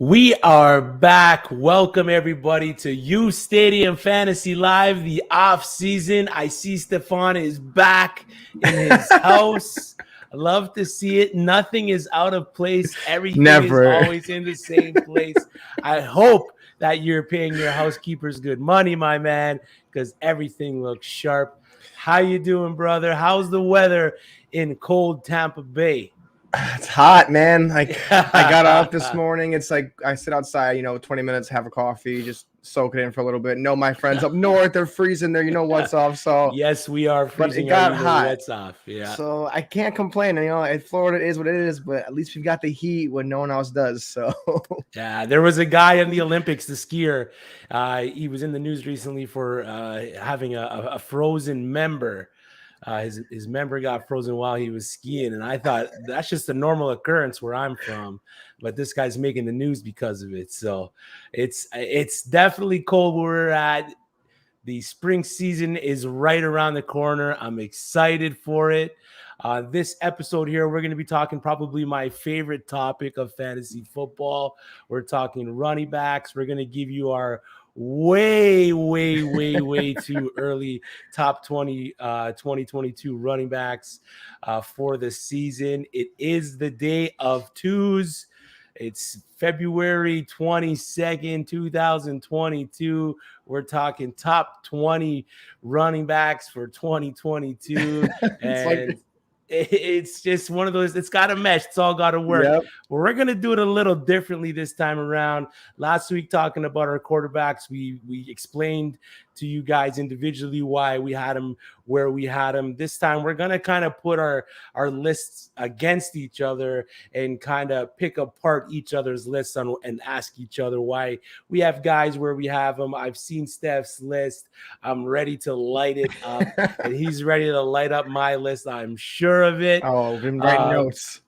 We are back. Welcome everybody to uSTADIUM Fantasy Live, the off season. I see Stefan is back in his house. I love to see it. Nothing is out of place. Everything is always in the same place. I hope that you're paying your housekeepers good money, my man, because everything looks sharp. How you doing, brother? How's the weather in cold Tampa Bay? It's hot, man. I got out this morning. It's like I sit outside, 20 minutes, have a coffee, just soak it in for a little bit. No, my friends up north, they're freezing there. You know what's off. So yes, we are freezing. But it got hot. What's off? Yeah. So I can't complain. Florida is what it is, but at least we've got the heat when no one else does. So yeah, there was a guy in the Olympics, the skier. He was in the news recently for having a frozen member. His member got frozen while he was skiing, and I thought that's just a normal occurrence where I'm from, but this guy's making the news because of it. So it's definitely cold where we're at. The spring season is right around the corner. I'm excited for it. This episode here, we're going to be talking probably my favorite topic of fantasy football. We're talking running backs. We're going to give you our way too early top 2022 running backs for the season. It is the day of twos. It's February 22nd, 2022. We're talking top 20 running backs for 2022. And it's just one of those, it's got to mesh. It's all got to work. Yep. Well, we're going to do it a little differently this time around. Last week, talking about our quarterbacks, we explained to you guys individually why we had them where we had them. This time, we're going to kind of put our lists against each other and kind of pick apart each other's lists and ask each other why we have guys where we have them. I've seen Steph's list. I'm ready to light it up, and he's ready to light up my list. I'm sure of it. Oh, been writing notes.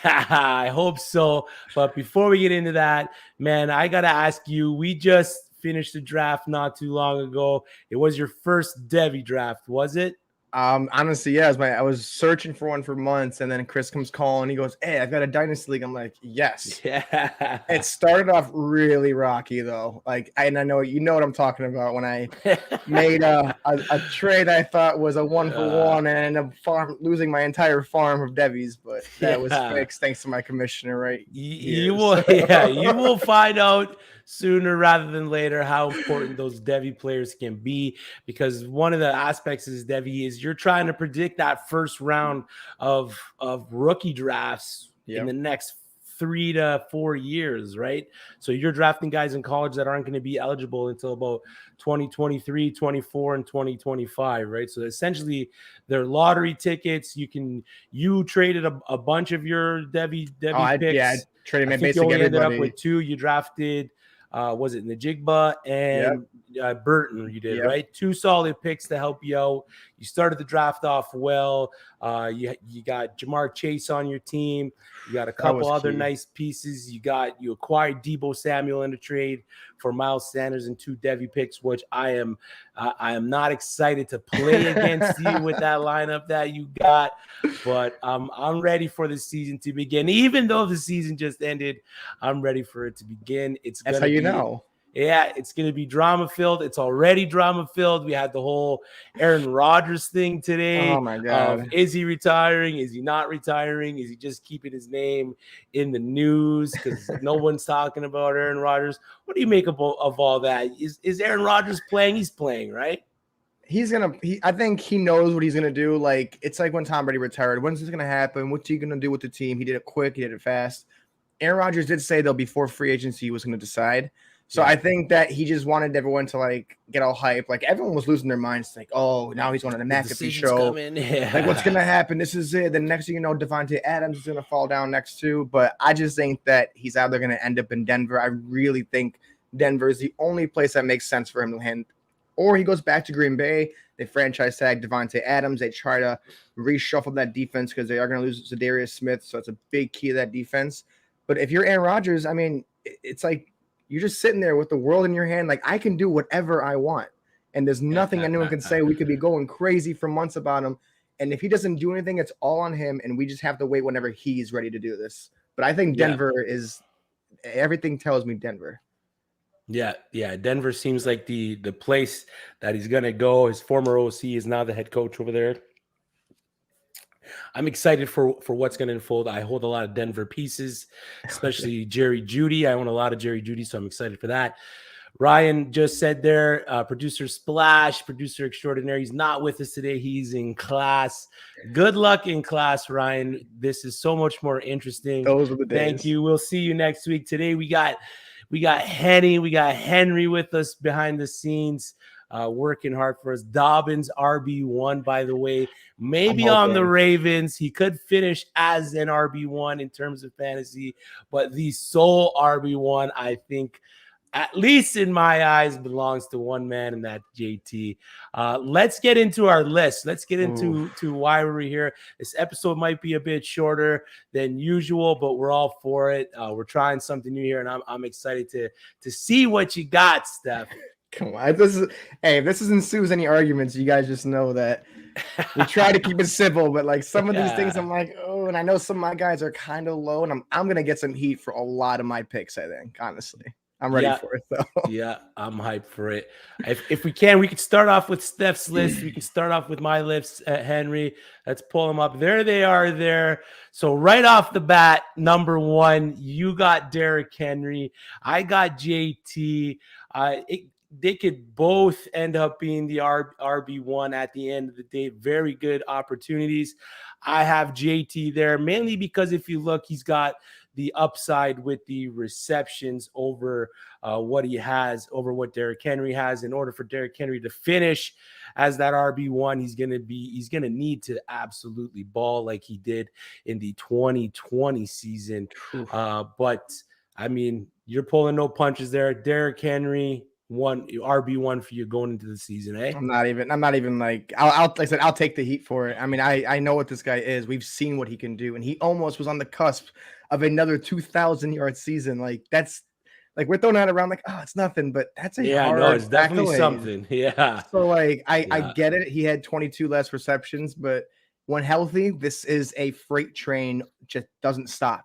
I hope so. But before we get into that, man, I got to ask you, we just finished the draft not too long ago. It was your first Devy draft, was it? Honestly, yeah. I was searching for one for months, and then Chris comes calling. He goes, "Hey, I've got a dynasty league." I'm like, "Yes." Yeah. It started off really rocky though. I know you know what I'm talking about. When I made a trade I thought was a 1-for-1, and ended up losing my entire farm of Devies, but that was fixed thanks to my commissioner, right? You will find out sooner rather than later how important those Devy players can be, because one of the aspects of this Devy is you're trying to predict that first round of rookie drafts in the next 3 to 4 years, right? So you're drafting guys in college that aren't going to be eligible until about 2023, 24, and 2025, right? So essentially they're lottery tickets. You traded a bunch of your Devy picks. Yeah, I traded my basic. You only ended up with 2. You drafted was it Najigba and Burton? You did, right? 2 solid picks to help you out. You started the draft off well. You got Jamar Chase on your team. You got a couple other nice pieces. You acquired Deebo Samuel in a trade for Miles Sanders and 2 Devy picks, which I am not excited to play against you with that lineup that you got, but I'm ready for the season to begin. Even though the season just ended, I'm ready for it to begin. That's how you know. Yeah, it's going to be drama-filled. It's already drama-filled. We had the whole Aaron Rodgers thing today. Oh, my God. Is he retiring? Is he not retiring? Is he just keeping his name in the news because no one's talking about Aaron Rodgers? What do you make of all that? Is Aaron Rodgers playing? He's playing, right? I think he knows what he's going to do. It's like when Tom Brady retired. When's this going to happen? What's he going to do with the team? He did it quick. He did it fast. Aaron Rodgers did say though before free agency he was going to decide. So I think that he just wanted everyone to get all hype. Everyone was losing their minds. Oh, now he's on the McAfee show. What's going to happen? This is it. The next thing you know, Devontae Adams is going to fall down next to. But I just think that he's either going to end up in Denver. I really think Denver is the only place that makes sense for him to hand. Or he goes back to Green Bay. They franchise tag Devontae Adams. They try to reshuffle that defense because they are going to lose Zadarius Smith. So it's a big key to that defense. But if you're Aaron Rodgers, I mean, it's like you're just sitting there with the world in your hand. I can do whatever I want. And there's nothing anyone can say. We could be going crazy for months about him. And if he doesn't do anything, it's all on him. And we just have to wait whenever he's ready to do this. But I think Denver is everything tells me Denver. Yeah. Denver seems like the place that he's gonna go. His former OC is now the head coach over there. I'm excited for what's going to unfold. I hold a lot of Denver pieces, especially Jerry Jeudy. I own a lot of Jerry Jeudy, so I'm excited for that. Ryan just said there, producer Splash, producer extraordinary. He's not with us today. He's in class. Good luck in class, Ryan. This is so much more interesting. Those are the days. Thank you. We'll see you next week. Today we got Henry with us behind the scenes. Working hard for us. Dobbins RB1, by the way, maybe on the Ravens. He could finish as an RB1 in terms of fantasy, but the sole RB1, I think, at least in my eyes, belongs to one man, and that's JT. Let's get into our list. Let's get into why we're here. This episode might be a bit shorter than usual, but we're all for it. We're trying something new here, and I'm excited to see what you got, Steph. Come on. If this ensues any arguments, you guys just know that we try to keep it simple, but like some of these things I'm like, oh, and I know some of my guys are kind of low, and I'm gonna get some heat for a lot of my picks, I think, honestly. I'm ready for it though. Yeah, I'm hyped for it. If we could start off with Steph's list. We can start off with my list at Henry. Let's pull them up. There they are there. So right off the bat, number 1, you got Derrick Henry. I got JT. They could both end up being the RB1 at the end of the day. Very good opportunities. I have JT there mainly because if you look, he's got the upside with the receptions over what Derrick Henry has. In order for Derrick Henry to finish as that RB1, he's gonna need to absolutely ball like he did in the 2020 season. But I mean, you're pulling no punches there. Derrick Henry, RB1 for you going into the season, eh? I'm not even like I'll take the heat for it. I mean, I know what this guy is. We've seen what he can do, and he almost was on the cusp of another 2,000-yard season. Like that's like we're throwing that around like, oh, it's nothing, but that's it's definitely something. Yeah. So like I get it. He had 22 less receptions, but when healthy, this is a freight train, just doesn't stop.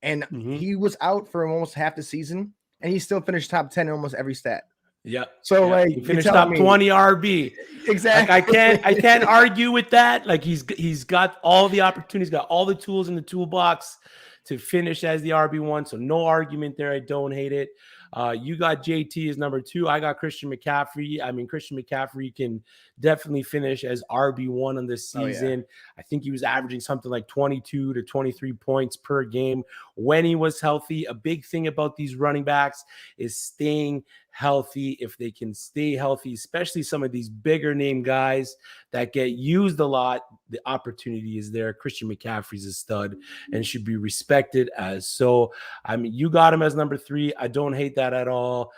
And he was out for almost half the season, and he still finished top 10 in almost every stat. Yeah. So like he finished top 20 RB. Exactly. Like I can't argue with that. Like he's got all the opportunities, got all the tools in the toolbox to finish as the RB1. So no argument there. I don't hate it. You got JT as number 2. I got Christian McCaffrey. I mean, Christian McCaffrey can definitely finish as RB1 on this season. I think he was averaging something like 22 to 23 points per game when he was healthy. A big thing about these running backs is staying healthy. If they can stay healthy, especially some of these bigger name guys that get used a lot, the opportunity is there. Christian McCaffrey's a stud and should be respected as so. I mean, you got him as number 3. I don't hate that at all.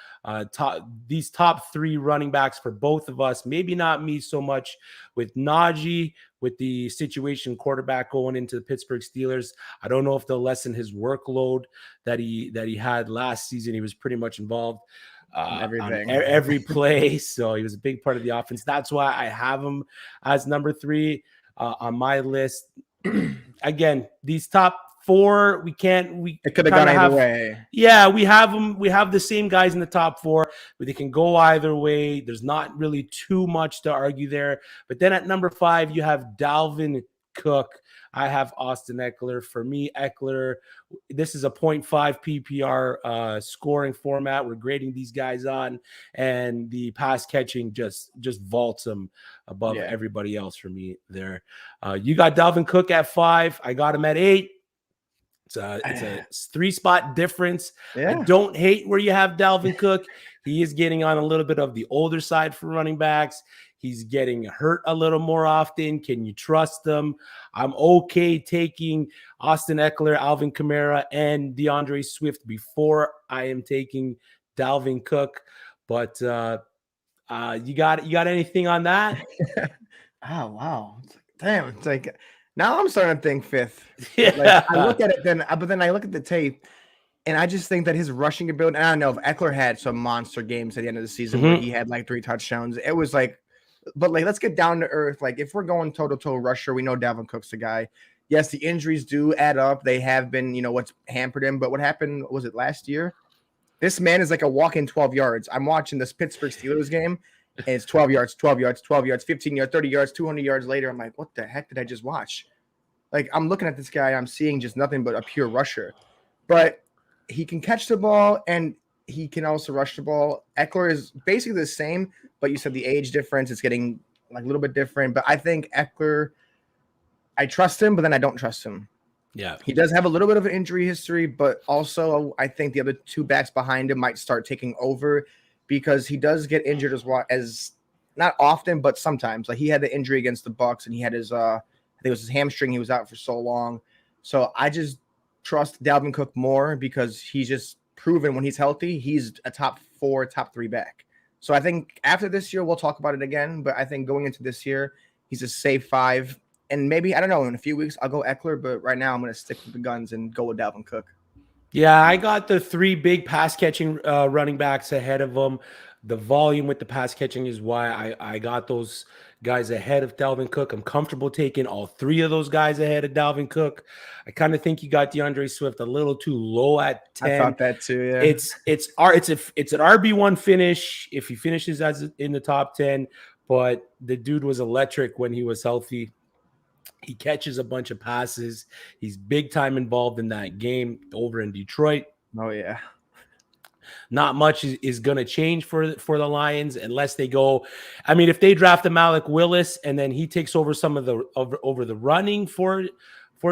These top 3 running backs for both of us, maybe not me so much with Najee, with the situation quarterback going into the Pittsburgh Steelers. I don't know if they'll lessen his workload that he had last season. He was pretty much involved everything, on every play. So he was a big part of the offense. That's why I have him as number 3 on my list. Again, these top 4, it could have gone either way. Yeah, we have them. We have the same guys in the top 4, but they can go either way. There's not really too much to argue there. But then at number 5, you have Dalvin Cook. I have Austin Eckler. For me, Eckler, this is a 0.5 PPR scoring format. We're grading these guys on, and the pass catching just vaults them above everybody else for me there. You got Dalvin Cook at 5. I got him at 8. It's a 3-spot difference. I don't hate where you have Dalvin Cook. He is getting on a little bit of the older side for running backs. He's getting hurt a little more often. Can you trust them? I'm okay taking Austin Eckler, Alvin Kamara, and DeAndre Swift before I am taking Dalvin Cook. But you got anything on that? Oh wow! Damn, it's like now I'm starting to think 5th. Yeah. Like, I look at it but then I look at the tape, and I just think that his rushing ability. And I don't know if Eckler had some monster games at the end of the season where he had like 3 touchdowns. It was like. But like, let's get down to earth. Like, if we're going toe-to-toe rusher, we know Dalvin Cook's the guy. yes, the injuries do add up. They have been, what's hampered him. But what happened, was it last year? This man is like a walk-in 12 yards. I'm watching this Pittsburgh Steelers game, and it's 12 yards, 12 yards, 12 yards, 15 yards, 30 yards, 200 yards later. I'm like, what the heck did I just watch? Like, I'm looking at this guy, I'm seeing just nothing but a pure rusher. But he can catch the ball, and he can also rush the ball. Eckler is basically the same, but you said the age difference is getting like a little bit different. But I think Eckler, I trust him, but then I don't trust him. Yeah. He does have a little bit of an injury history, but also I think the other two backs behind him might start taking over because he does get injured as not often, but sometimes. Like he had the injury against the Bucks, and he had his I think it was his hamstring. He was out for so long. So I just trust Dalvin Cook more because he's just proven when he's healthy, he's a top 4, top 3 back. So I think after this year, we'll talk about it again. But I think going into this year, he's a safe 5. And maybe, I don't know, in a few weeks, I'll go Eckler. But right now, I'm going to stick with the guns and go with Dalvin Cook. Yeah, I got the 3 big pass catching running backs ahead of them. The volume with the pass catching is why I got those guys ahead of Dalvin Cook. I'm comfortable taking all 3 of those guys ahead of Dalvin Cook. I kind of think you got DeAndre Swift a little too low at 10. I thought that too. Yeah, it's an RB1 finish if he finishes as in the top 10. But the dude was electric when he was healthy. He catches a bunch of passes. He's big time involved in that game over in Detroit. Oh yeah. Not much is going to change for the Lions unless they go. I mean, if they draft a Malik Willis and then he takes over some of the over the running for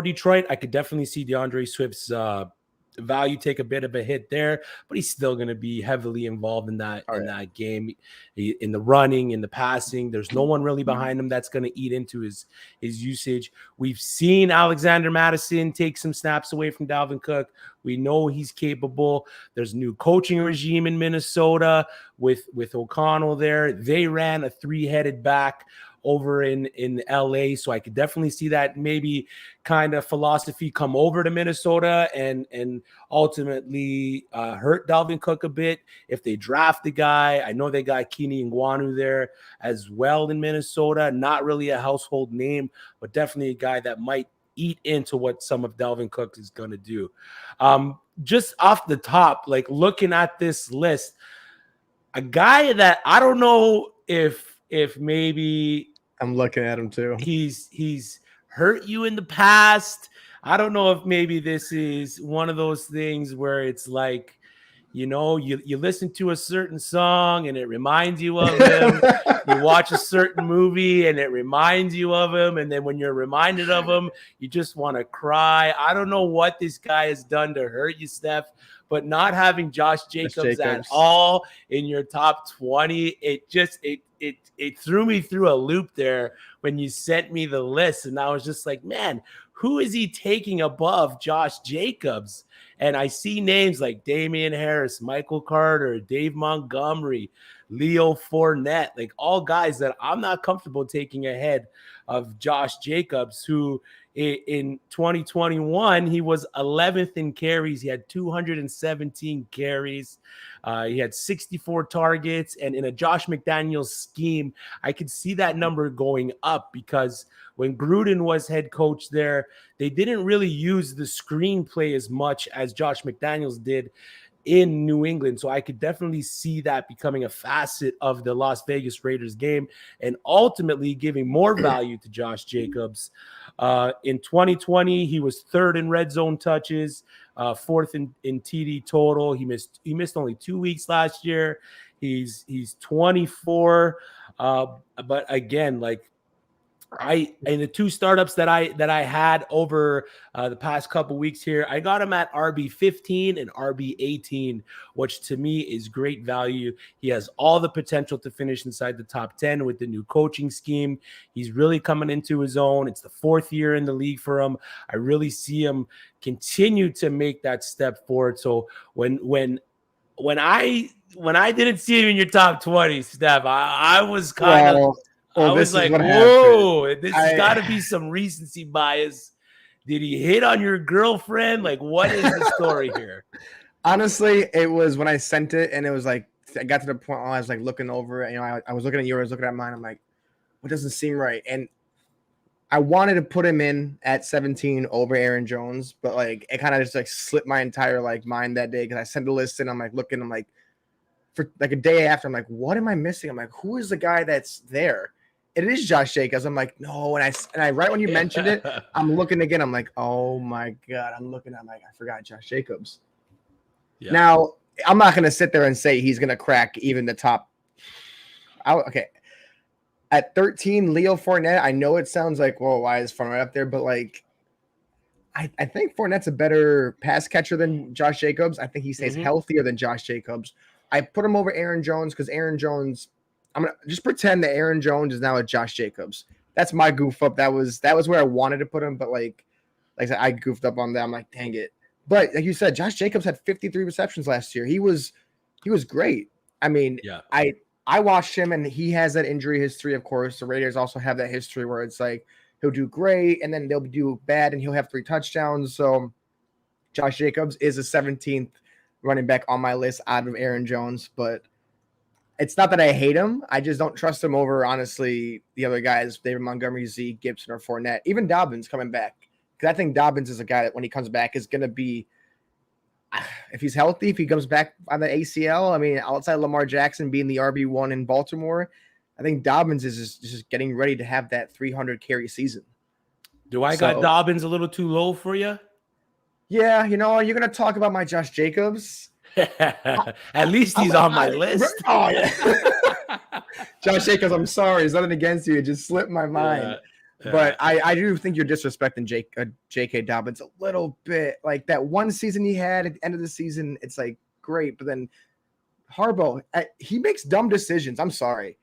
Detroit, I could definitely see DeAndre Swift's value take a bit of a hit there, but he's still going to be heavily involved in that that game, in the running, in the passing. There's no one really behind him that's going to eat into his usage. We've seen Alexander Mattison take some snaps away from Dalvin Cook. We know he's capable. There's a new coaching regime in Minnesota with O'Connell there. They ran a 3-headed back over in LA. So I could definitely see that maybe kind of philosophy come over to Minnesota and ultimately hurt Dalvin Cook a bit if they draft the guy. I know they got Keeney Nguanu there as well in Minnesota. Not really a household name, but definitely a guy that might eat into what some of Dalvin Cook is going to do. Just off the top, like looking at this list, a guy that I don't know if maybe I'm looking at him too. He's hurt you in the past. I don't know if maybe this is one of those things where it's like, you listen to a certain song and it reminds you of him. You watch a certain movie and it reminds you of him. And then when you're reminded of him, you just want to cry. I don't know what this guy has done to hurt you, Steph, but not having Josh Jacobs at all in your top 20, it threw me through a loop there when you sent me the list. And I was just like, man, who is he taking above Josh Jacobs? And I see names like Damian Harris, Michael Carter, Dave Montgomery, Leo Fournette, like all guys that I'm not comfortable taking ahead of Josh Jacobs, who in 2021, he was 11th in carries. He had 217 carries. He had 64 targets. And in a Josh McDaniels scheme, I could see that number going up because when Gruden was head coach there, they didn't really use the screenplay as much as Josh McDaniels did in New England. So I could definitely see that becoming a facet of the Las Vegas Raiders game and ultimately giving more value to Josh Jacobs. In 2020, he was 3rd in red zone touches, 4th in TD total. He missed only 2 weeks last year. He's 24. But again, like in the 2 startups that I had over the past couple weeks here, I got him at RB15 and RB18, which to me is great value. He has all the potential to finish inside the top 10 with the new coaching scheme. He's really coming into his own. It's the 4th year in the league for him. I really see him continue to make that step forward. So when I didn't see him in your top 20, Steph, I was kind of. I was like, whoa, this has got to be some recency bias. Did he hit on your girlfriend? Like, what is the story here? Honestly, it was when I sent it and it was like, I got to the point where I was like looking over it. I was looking at yours, looking at mine. I'm like, what doesn't seem right? And I wanted to put him in at 17 over Aaron Jones, but like it kind of just like slipped my entire like mind that day because I sent the list and I'm like looking, I'm like for like a day after, I'm like, what am I missing? I'm like, who is the guy that's there? It is Josh Jacobs. I'm like, no, and I right when you mentioned it, I'm looking again. I'm like, oh my god, I'm looking. I'm like, I forgot Josh Jacobs. Yeah. Now I'm not gonna sit there and say he's gonna crack even the top. Okay. At 13, Leo Fournette, I know it sounds like, well, why is Fournette up there? But, like, I think Fournette's a better pass catcher than Josh Jacobs. I think he stays healthier than Josh Jacobs. I put him over Aaron Jones because Aaron Jones, I'm going to just pretend that Aaron Jones is now a Josh Jacobs. That's my goof up. That was where I wanted to put him. But, like I said, I goofed up on that. I'm like, dang it. But, like you said, Josh Jacobs had 53 receptions last year. He was great. I mean, yeah. I watched him, and he has that injury history, of course. The Raiders also have that history where it's like he'll do great, and then they'll do bad, and he'll have 3 touchdowns. So Josh Jacobs is a 17th running back on my list out of Aaron Jones. But it's not that I hate him. I just don't trust him over, honestly, the other guys, David Montgomery, Zeke, Gibson, or Fournette. Even Dobbins coming back. Because I think Dobbins is a guy that when he comes back is going to be – if he's healthy, if he comes back on the ACL, I mean, outside Lamar Jackson being the RB1 in Baltimore, I think Dobbins is just getting ready to have that 300 carry season. Do I got Dobbins a little too low for you? Yeah, you know, you're going to talk about my Josh Jacobs. At least he's on my list. Oh, yeah. Josh Jacobs, I'm sorry. There's nothing against you. It just slipped my mind. Yeah. But I do think you're disrespecting J.K. Dobbins a little bit. Like that one season he had at the end of the season, it's like great. But then Harbaugh, he makes dumb decisions. I'm sorry.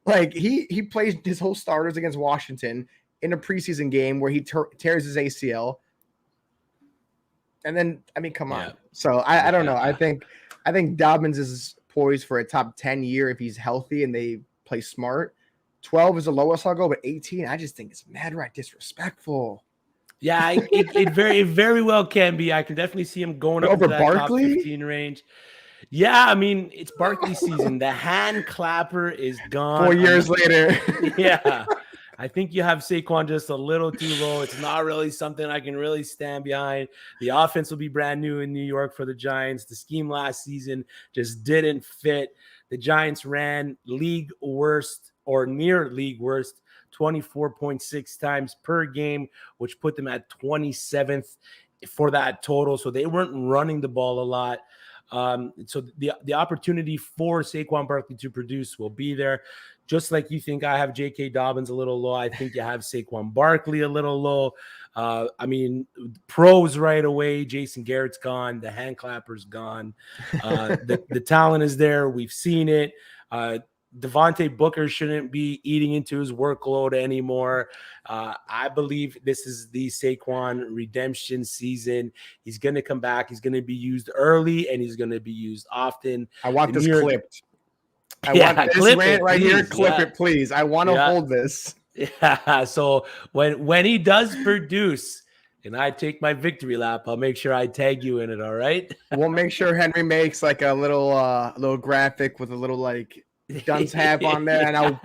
Like he plays his whole starters against Washington in a preseason game where he tears his ACL. And then, I mean, come on. So I don't know. I think Dobbins is poised for a top 10 year if he's healthy and they play smart. 12 is the lowest I'll go, but 18, I just think it's mad right disrespectful. Yeah, it very well can be. I can definitely see him going up over to that Barkley? Top 15 range. Yeah, I mean, it's Barkley season. The hand clapper is gone. 4 years later. Yeah. I think you have Saquon just a little too low. It's not really something I can really stand behind. The offense will be brand new in New York for the Giants. The scheme last season just didn't fit. The Giants ran league worst or near league worst 24.6 times per game, which put them at 27th for that total. So they weren't running the ball a lot. So the opportunity for Saquon Barkley to produce will be there. Just like you think I have J.K. Dobbins a little low, I think you have Saquon Barkley a little low. I mean, pros right away. Jason Garrett's gone. The hand clapper's gone. The talent is there. We've seen it. Devontae Booker shouldn't be eating into his workload anymore. I believe this is the Saquon redemption season. He's going to come back. He's going to be used early, and he's going to be used often. I want this clipped. I want this rant right here. Clip it, please. I want to hold this. Yeah. So when he does produce and I take my victory lap, I'll make sure I tag you in it. All right. We'll make sure Henry makes like a little graphic with a little like Dunn's hat on there, and I'll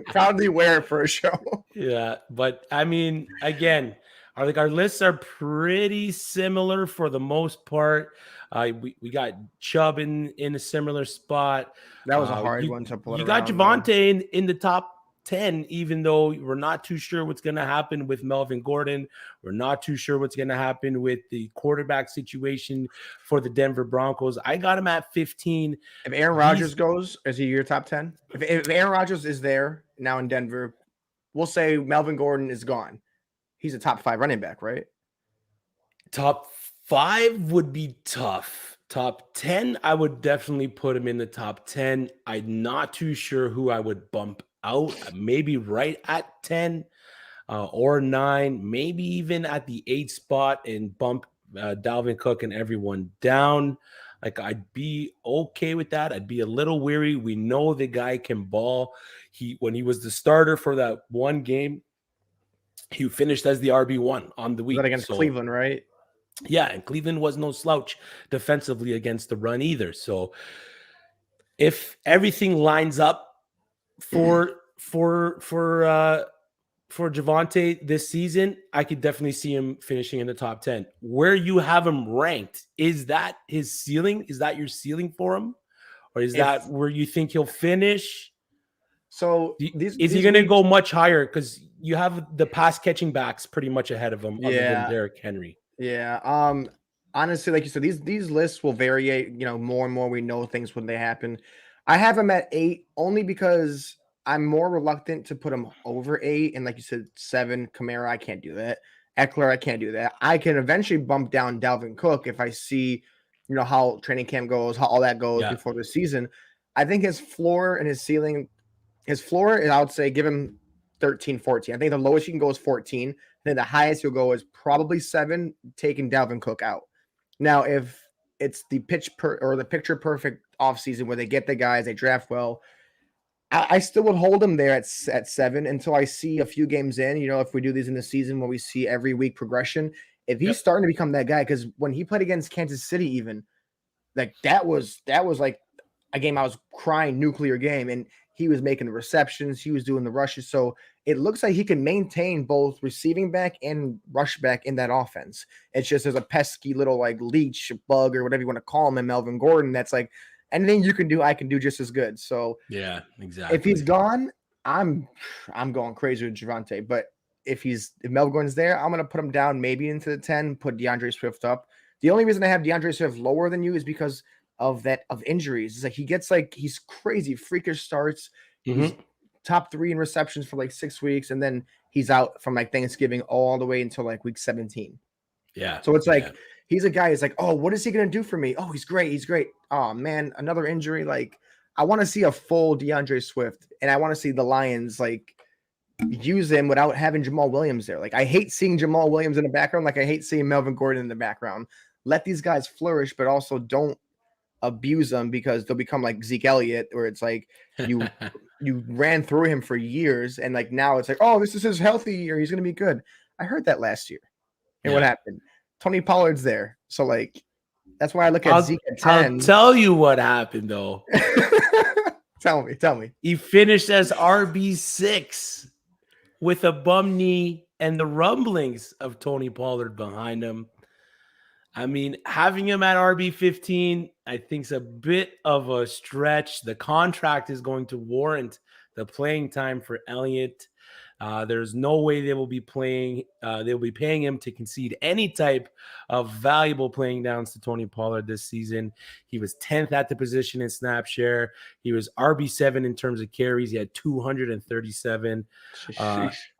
proudly wear it for a show. Yeah, but I mean, again, our lists are pretty similar for the most part. We got Chubb in a similar spot. That was a hard one to pull. You got Javonte in the top 10, even though we're not too sure what's going to happen with Melvin Gordon. We're not too sure what's going to happen with the quarterback situation for the Denver Broncos. I got him at 15. If Aaron Rodgers goes, is he your top 10? If Aaron Rodgers is there now in Denver, we'll say Melvin Gordon is gone. He's a top 5 running back, right? Top 5 would be tough. Top 10, I would definitely put him in the top 10. I'm not too sure who I would bump out, maybe right at 10 or 9, maybe even at the 8 spot and bump Dalvin Cook and everyone down. Like, I'd be okay with that. I'd be a little weary. We know the guy can ball. When he was the starter for that one game, he finished as the RB1 on the week. Was that against Cleveland, right? Yeah, and Cleveland was no slouch defensively against the run either. So if everything lines up for for Javonte this season, I could definitely see him finishing in the top 10. Where you have him ranked, is that his ceiling? Is that your ceiling for him? Or is that where you think he'll finish? So Is he going to go much higher? Because you have the pass catching backs pretty much ahead of him, other than Derrick Henry. Yeah. Honestly, like you said, these lists will vary, more and more. We know things when they happen. I have him at 8 only because I'm more reluctant to put him over 8. And like you said, 7, Kamara, I can't do that. Eckler, I can't do that. I can eventually bump down Dalvin Cook if I see, how training camp goes, how all that goes before the season. I think his floor and his ceiling, his floor is, I would say, give him 13, 14. I think the lowest you can go is 14. I think the highest you'll go is probably 7, taking Dalvin Cook out. Now, if it's the picture perfect offseason where they get the guys, they draft well, I still would hold him there at 7 until I see a few games in. If we do these in the season where we see every week progression, if he's starting to become that guy, because when he played against Kansas City, even like that was like a game I was crying nuclear game, and he was making the receptions, he was doing the rushes. So it looks like he can maintain both receiving back and rush back in that offense. It's just there's a pesky little like leech bug or whatever you want to call him in Melvin Gordon. That's like anything you can do, I can do just as good. So yeah, exactly. If he's gone, I'm going crazy with Javonte. But if Melvin Gordon's there, I'm gonna put him down maybe into the 10, put DeAndre Swift up. The only reason I have DeAndre Swift lower than you is because of injuries. It's like he gets he's crazy, freakish starts. He's top 3 in receptions for 6 weeks, and then he's out from Thanksgiving all the way until week 17. Yeah. So it's he's a guy who's oh, what is he gonna do for me? Oh, he's great. He's great. Oh man, another injury. I want to see a full DeAndre Swift, and I want to see the Lions use him without having Jamal Williams there. I hate seeing Jamal Williams in the background. I hate seeing Melvin Gordon in the background. Let these guys flourish, but also don't abuse them, because they'll become like Zeke Elliott, where it's you ran through him for years, and now it's oh, this is his healthy year, he's gonna be good. I heard that last year, and what happened? Tony Pollard's there, so that's why I look at Zeke at 10. I'll tell you what happened though. Tell me. He finished as RB6 with a bum knee and the rumblings of Tony Pollard behind him. I mean, having him at RB15, I think is a bit of a stretch. The contract is going to warrant the playing time for Elliott. There's no way they will be paying him to concede any type of valuable playing downs to Tony Pollard this season. He was 10th at the position in snap share. He was RB7 in terms of carries. He had 237.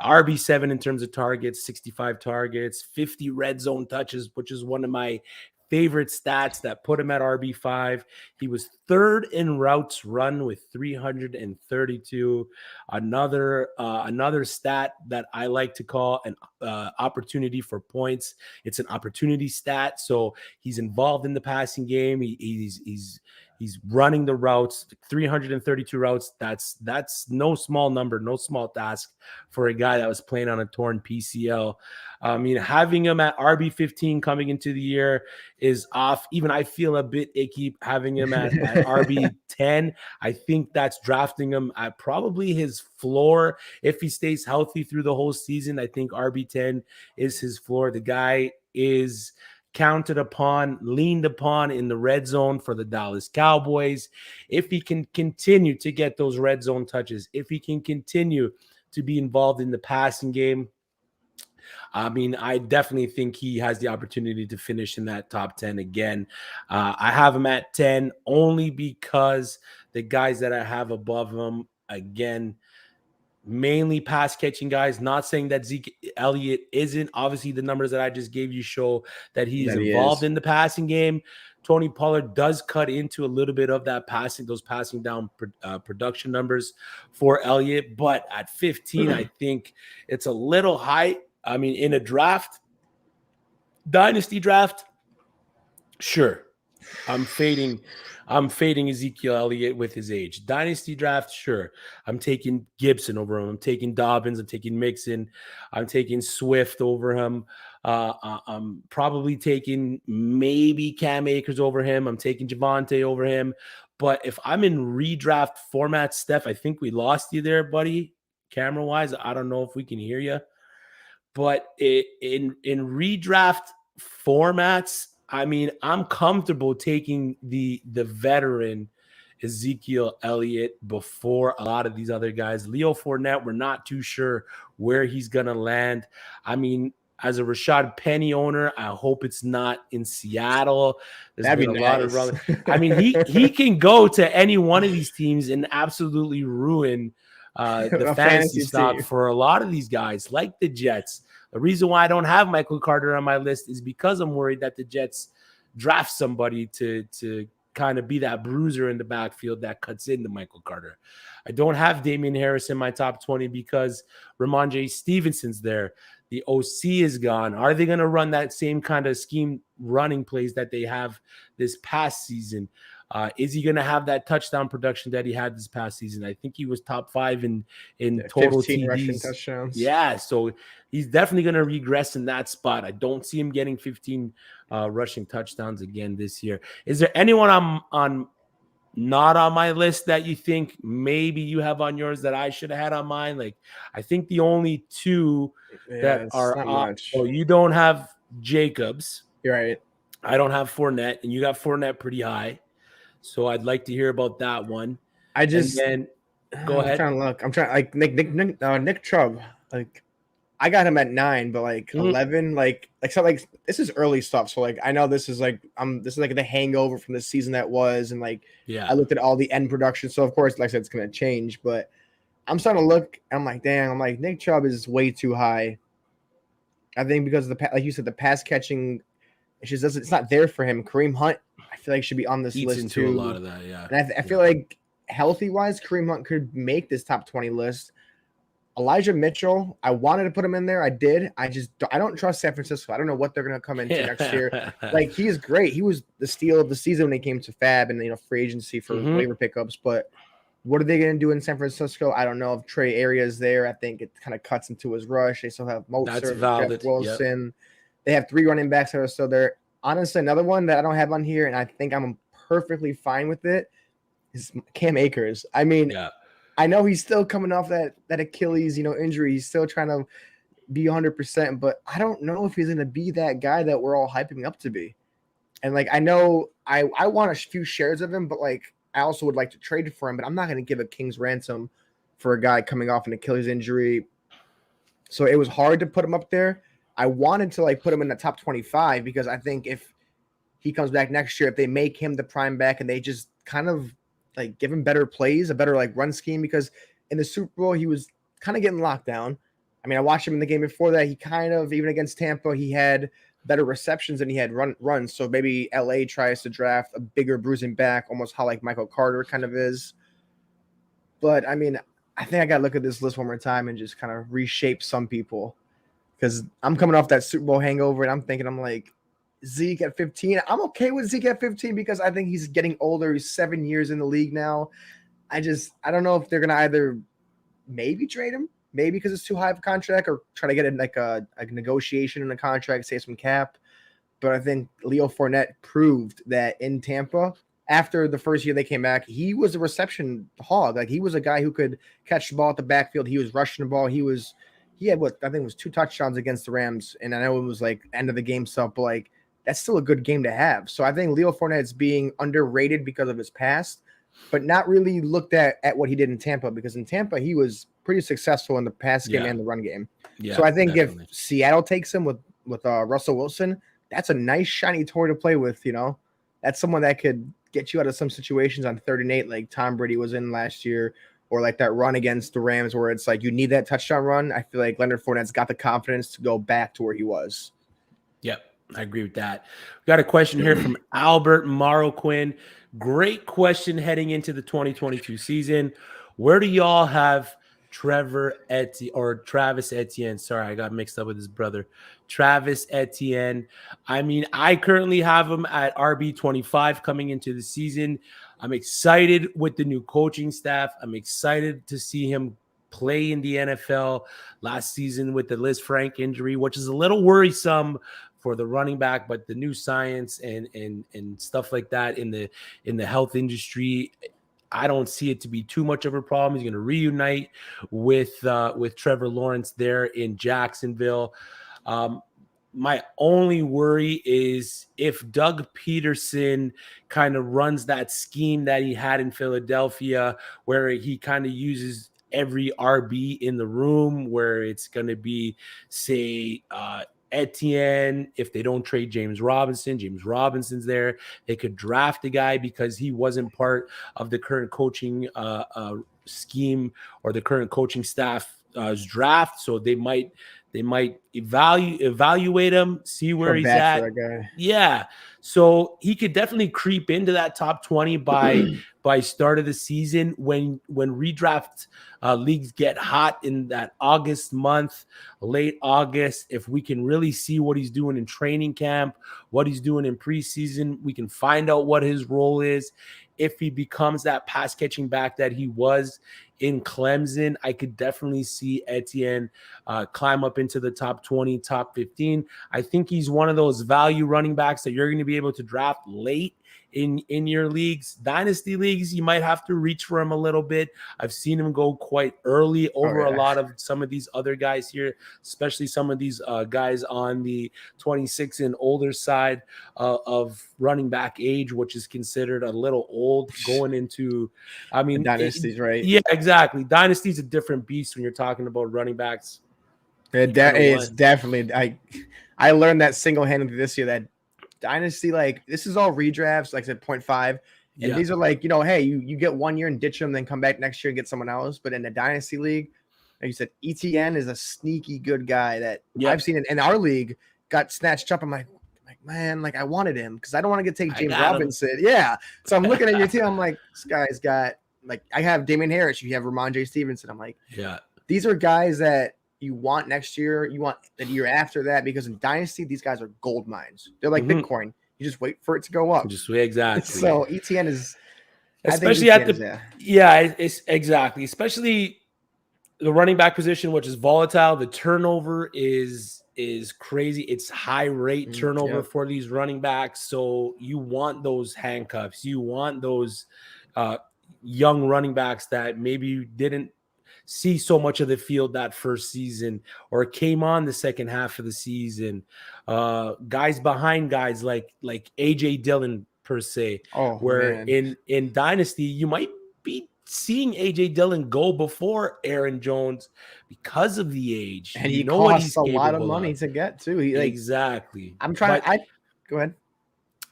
RB7 in terms of targets, 65 targets, 50 red zone touches, which is one of my favorite stats that put him at RB5. He was 3rd in routes run with 332. Another stat that I like to call an opportunity for points. It's an opportunity stat. So he's involved in the passing game. He's running the routes, 332 routes. That's no small number, no small task for a guy that was playing on a torn PCL. I mean, having him at RB15 coming into the year is off. Even I feel a bit icky having him at RB10. I think that's drafting him at probably his floor. If he stays healthy through the whole season, I think RB10 is his floor. The guy is counted upon, leaned upon in the red zone for the Dallas Cowboys. If he can continue to get those red zone touches, if he can continue to be involved in the passing game, I mean, I definitely think he has the opportunity to finish in that top 10 again. I have him at 10 only because the guys that I have above him, again, mainly pass catching guys. Not saying that Zeke Elliott isn't. Obviously, the numbers that I just gave you show that he's involved in the passing game. Tony Pollard does cut into a little bit of that those passing down production numbers for Elliott. But at 15, I think it's a little high. I mean, in a dynasty draft, sure. I'm fading Ezekiel Elliott with his age. Dynasty draft, sure. I'm taking Gibson over him. I'm taking Dobbins. I'm taking Mixon. I'm taking Swift over him. I'm probably taking maybe Cam Akers over him. I'm taking Javonte over him. But if I'm in redraft format, Steph, I think we lost you there, buddy. camera wise. I don't know if we can hear you, but in redraft formats, I mean, I'm comfortable taking the veteran Ezekiel Elliott before a lot of these other guys. Leo Fournette, we're not too sure where he's gonna land. I mean, as a Rashad Penny owner, I hope it's not in Seattle. That'd be nice. I mean, he can go to any one of these teams and absolutely ruin the A fantasy fantasy stock team. for a lot of these guys, like the Jets. The reason why I don't have Michael Carter on my list is because I'm worried that the Jets draft somebody to kind of be that bruiser in the backfield that cuts into Michael Carter. I don't have Damian Harris in my top 20 because Ramondre Stevenson's there. The OC is gone. Are they going to run that same kind of scheme running plays that they have this past season? Is he going to have that touchdown production that he had this past season? I think he was top 5 in total 15 rushing TDs. touchdowns. Yeah, so he's definitely going to regress in that spot. I don't see him getting 15 rushing touchdowns again this year. Is there anyone on not on my list that you think maybe you have on yours that I should have had on mine? Like, I think the only two that are not on, much. so you don't have Jacobs. You're right. I don't have Fournette, and you got Fournette pretty high. So I'd like to hear about that one. I just and then go ahead. I'm trying like Nick Chubb. Like I got him at 9, but like 11, so like this is early stuff. So like I know this is like the hangover from the season that was, and like I looked at all the end production. So of course, like I said, it's gonna change. But I'm starting to look. And I'm like, damn. I'm like Nick Chubb is way too high. I think because of like you said, the pass catching, it's not there for him. Kareem Hunt, I feel like should be on this list too. A lot of that, yeah. And I feel like healthy wise, Kareem Hunt could make this top 20 list. Elijah Mitchell, I wanted to put him in there. I did. I don't trust San Francisco. I don't know what they're going to come into next year. Like he is great. He was the steal of the season when they came to Fab and free agency for waiver pickups. But what are they going to do in San Francisco? I don't know if Trey Arias there. I think it kind of cuts into his rush. They still have Mozart, Jeff Wilson. Yep. They have 3 running backs that are still there. Honestly, another one that I don't have on here, and I think I'm perfectly fine with it, is Cam Akers. I mean, I know he's still coming off that Achilles, injury. He's still trying to be 100%, but I don't know if he's going to be that guy that we're all hyping him up to be. And like, I know I want a few shares of him, but like, I also would like to trade for him, but I'm not going to give a king's ransom for a guy coming off an Achilles injury. So it was hard to put him up there. I wanted to like put him in the top 25 because I think if he comes back next year, if they make him the prime back and they just kind of like give him better plays, a better like run scheme, because in the Super Bowl, he was kind of getting locked down. I mean, I watched him in the game before that. He kind of, even against Tampa, he had better receptions than he had runs. So maybe LA tries to draft a bigger bruising back, almost how like Michael Carter kind of is. But I mean, I think I got to look at this list one more time and just kind of reshape some people, because I'm coming off that Super Bowl hangover and I'm like, Zeke at 15. I'm okay with Zeke at 15 because I think he's getting older. He's 7 years in the league now. I don't know if they're going to either maybe trade him, maybe because it's too high of a contract, or try to get in like a negotiation in a contract, save some cap. But I think Leo Fournette proved that in Tampa, after the first year they came back, he was a reception hog. Like he was a guy who could catch the ball at the backfield. He was rushing the ball. He had what I think was 2 touchdowns against the Rams. And I know it was like end of the game stuff, but like that's still a good game to have. So I think Leo Fournette's being underrated because of his past, but not really looked at what he did in Tampa, because in Tampa, he was pretty successful in the pass game and the run game. Yeah, so I think definitely. If Seattle takes him with Russell Wilson, that's a nice shiny toy to play with. That's someone that could get you out of some situations on 3rd and 8, like Tom Brady was in last year, or like that run against the Rams where it's like you need that touchdown run. I feel like Leonard Fournette's got the confidence to go back to where he was. Yep, I agree with that. We got a question here from Albert Marroquin. Great question heading into the 2022 season. Where do y'all have Travis Etienne? Sorry, I got mixed up with his brother. Travis Etienne. I mean, I currently have him at RB25 coming into the season. I'm excited with the new coaching staff. I'm excited to see him play in the NFL last season with the Liz Frank injury, which is a little worrisome for the running back, but the new science and stuff like that in the health industry, I don't see it to be too much of a problem. He's going to reunite with Trevor Lawrence there in Jacksonville. My only worry is if Doug Peterson kind of runs that scheme that he had in Philadelphia, where he kind of uses every RB in the room, where it's going to be, say, Etienne. If they don't trade James Robinson's there. They could draft a guy because he wasn't part of the current coaching scheme or the current coaching staff's draft. So they might evaluate him, see where he's at. Yeah. So he could definitely creep into that top 20 by start of the season when redraft leagues get hot in that August month, late August. If we can really see what he's doing in training camp, what he's doing in preseason, we can find out what his role is. If he becomes that pass catching back that he was in Clemson, I could definitely see Etienne climb up into the top 20, top 15. I think he's one of those value running backs that you're going to be able to draft late in your leagues. Dynasty leagues, you might have to reach for him a little bit. I've seen him go quite early over a lot of some of these other guys here, especially some of these guys on the 26 and older side of running back age, which is considered a little old going into, I mean, dynasties, right? Yeah, exactly. Dynasty's a different beast when you're talking about running backs. That is definitely, I learned that single-handedly this year, that Dynasty, like, this is all redrafts, like I said, 0.5. And these are like, hey, you get 1 year and ditch them, then come back next year and get someone else. But in the Dynasty League, like you said, ETN is a sneaky good guy that I've seen in our league got snatched up. I'm like, man, like I wanted him because I don't want to take James Robinson. Yeah. So I'm looking at your team. I'm like, this guy's got, like, I have Damian Harris. You have Ramondre Stevenson. I'm like, these are guys that you want next year. You want the year after that, because in Dynasty, these guys are gold mines. They're like Bitcoin. You just wait for it to go up. Exactly. So ETN is, especially it's exactly, especially the running back position, which is volatile. The turnover is crazy. It's high rate turnover for these running backs. So you want those handcuffs. You want those young running backs that maybe didn't see so much of the field that first season or came on the second half of the season. Guys behind guys like AJ Dillon per se, in Dynasty, you might be seeing AJ Dillon go before Aaron Jones because of the age. And he costs a lot of money to get to. Exactly. Go ahead.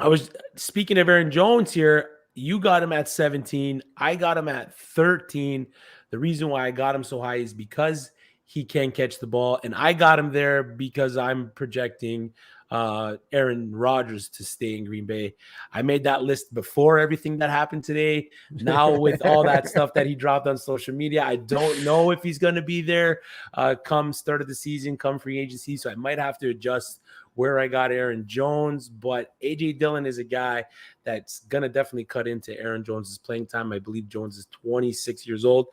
I was speaking of Aaron Jones here. You got him at 17. I got him at 13. The reason why I got him so high is because he can catch the ball, and I got him there because I'm projecting Aaron Rodgers to stay in Green Bay. I made that list before everything that happened today. Now with all that stuff that he dropped on social media, I don't know if he's going to be there come start of the season, come free agency, so I might have to adjust where I got Aaron Jones. But AJ Dillon is a guy that's going to definitely cut into Aaron Jones's playing time. I believe Jones is 26 years old.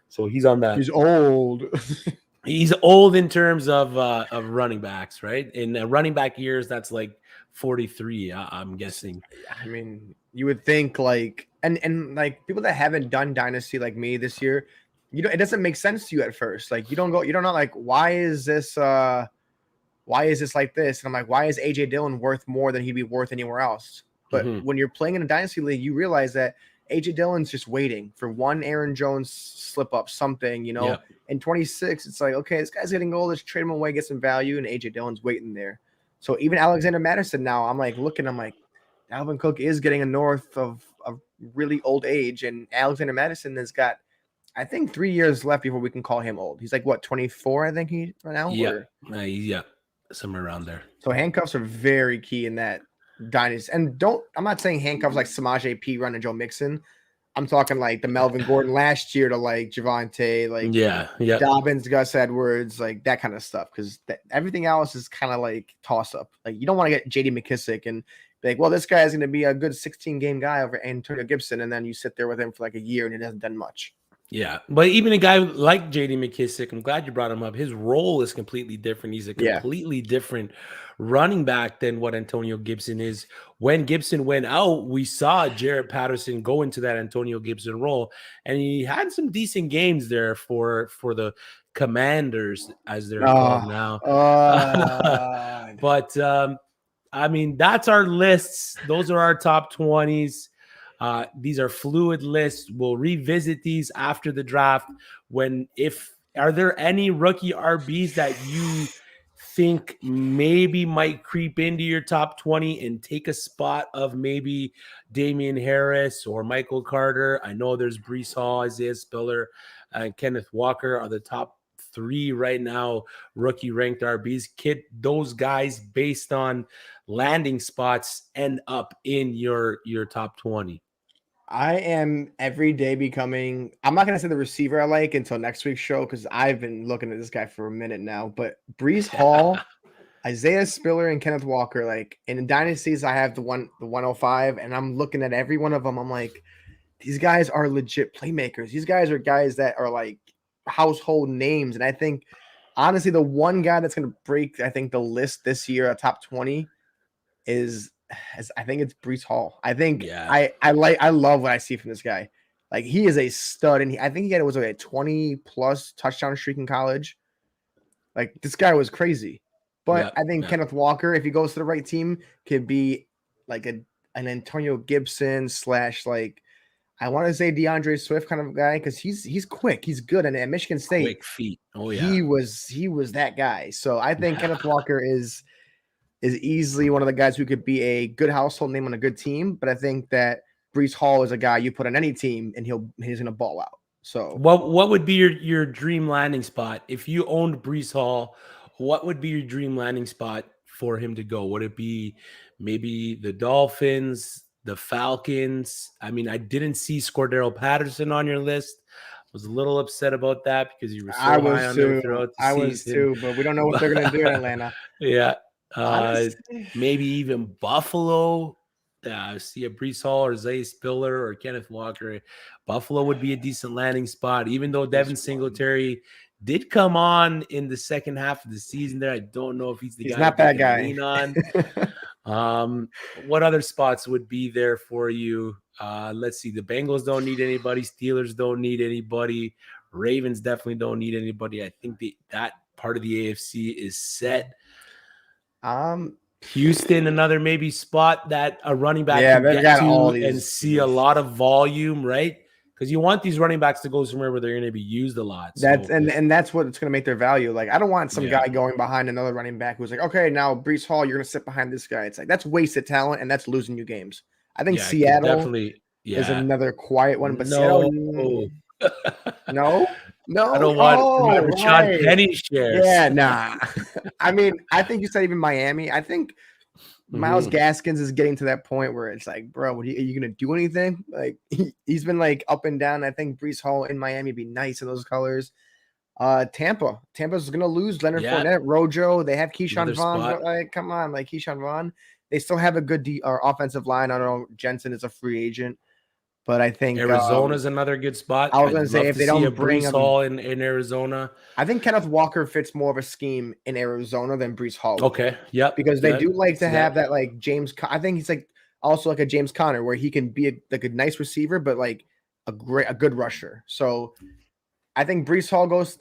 So he's on that. He's old. He's old in terms of running backs, right? In running back years, that's like 43, I'm guessing. I mean, you would think like, and like people that haven't done Dynasty like me this year, it doesn't make sense to you at first. Like you're not like, why is this like this? And I'm like, why is AJ Dillon worth more than he'd be worth anywhere else? But when you're playing in a Dynasty league, you realize that AJ Dillon's just waiting for one Aaron Jones slip up, something, In 26, it's like, okay, this guy's getting old. Let's trade him away, get some value, and AJ Dillon's waiting there. So even Alexander Mattison now, I'm like looking, I'm like, Dalvin Cook is getting a north of really old age, and Alexander Mattison has got, I think, 3 years left before we can call him old. He's like, what, 24, I think he right now? Yeah, somewhere around there. So handcuffs are very key in that Dynasty. And I'm not saying handcuffs like Samaje Perine and Joe Mixon. I'm talking like the Melvin Gordon last year to like Javonte, like Dobbins, Gus Edwards, like that kind of stuff. Because everything else is kind of like toss up. Like you don't want to get J.D. McKissick and be like, well, this guy is going to be a good 16-game guy over Antonio Gibson, and then you sit there with him for like a year and he hasn't done much. Yeah, but even a guy like J.D. McKissick, I'm glad you brought him up. His role is completely different. He's a Yeah. completely different running back than what Antonio Gibson is. When Gibson went out, we saw Jared Patterson go into that Antonio Gibson role, and he had some decent games there for the Commanders, as they're called Oh, now. God. But I mean, that's our lists. Those are our top 20s. These are fluid lists. We'll revisit these after the draft. Are there any rookie RBs that you think maybe might creep into your top 20 and take a spot of maybe Damian Harris or Michael Carter? I know there's Brees Hall, Isaiah Spiller, and Kenneth Walker are the top 3 right now, rookie ranked RBs. Kid, those guys based on landing spots end up in your top 20. I am every day becoming. I'm not gonna say the receiver I like until next week's show because I've been looking at this guy for a minute now. But Brees Hall, Isaiah Spiller, and Kenneth Walker. Like in dynasties, I have the 105, and I'm looking at every one of them. I'm like, these guys are legit playmakers. These guys are guys that are like household names. And I think honestly, the one guy that's gonna break, I think, the list this year, a top 20, is I think it's Brees Hall. I think Yeah. I love what I see from this guy. Like he is a stud, and I think he was like a 20+ touchdown streak in college. Like this guy was crazy. But I think Kenneth Walker, if he goes to the right team, could be like an Antonio Gibson / like I want to say DeAndre Swift kind of guy because he's quick, he's good, and at Michigan State, quick feet. Oh yeah, he was that guy. So I think Kenneth Walker is easily one of the guys who could be a good household name on a good team. But I think that Brees Hall is a guy you put on any team and he's going to ball out. So what would be your dream landing spot if you owned Brees Hall? What would be your dream landing spot for him to go? Would it be maybe the Dolphins, the Falcons? I mean, I didn't see Cordero Patterson on your list. I was a little upset about that because you were so high on them throughout the season. I was too, but we don't know what they're going to do in Atlanta. Yeah. Maybe even Buffalo. See a Brees Hall or Zay Spiller or Kenneth Walker. Buffalo would be a decent landing spot, even though Devin Singletary did come on in the second half of the season there. I don't know if he's the guy not that guy. Lean on. What other spots would be there for you? Let's see. The Bengals don't need anybody. Steelers don't need anybody. Ravens definitely don't need anybody. I think that part of the AFC is set. Houston, another maybe spot that a running back can get to and see a lot of volume, right? Because you want these running backs to go somewhere where they're going to be used a lot. And that's what it's going to make their value. Like I don't want some guy going behind another running back who's like, okay, now Brees Hall, you're going to sit behind this guy. It's like that's wasted talent and that's losing you games. I think Seattle definitely is another quiet one, but Seattle, no. I don't want Rashad Penny shares. Yeah, nah. I mean, I think you said even Miami. I think Myles Gaskins is getting to that point where it's like, bro, are you going to do anything? Like he's been like up and down. I think Brees Hall in Miami would be nice in those colors. Tampa's going to lose Leonard Fournette, Rojo. They have Keyshawn Vaughn. But like, come on, like Keyshawn Vaughn. They still have a good offensive line. I don't know. Jensen is a free agent. But I think Arizona's another good spot. I was going to say if they don't bring Brees Hall in Arizona, I think Kenneth Walker fits more of a scheme in Arizona than Brees Hall. Okay, yep. Because they do like to have that like James. I think he's like also like a James Conner where he can be like a nice receiver, but like a good rusher. So I think Brees Hall goes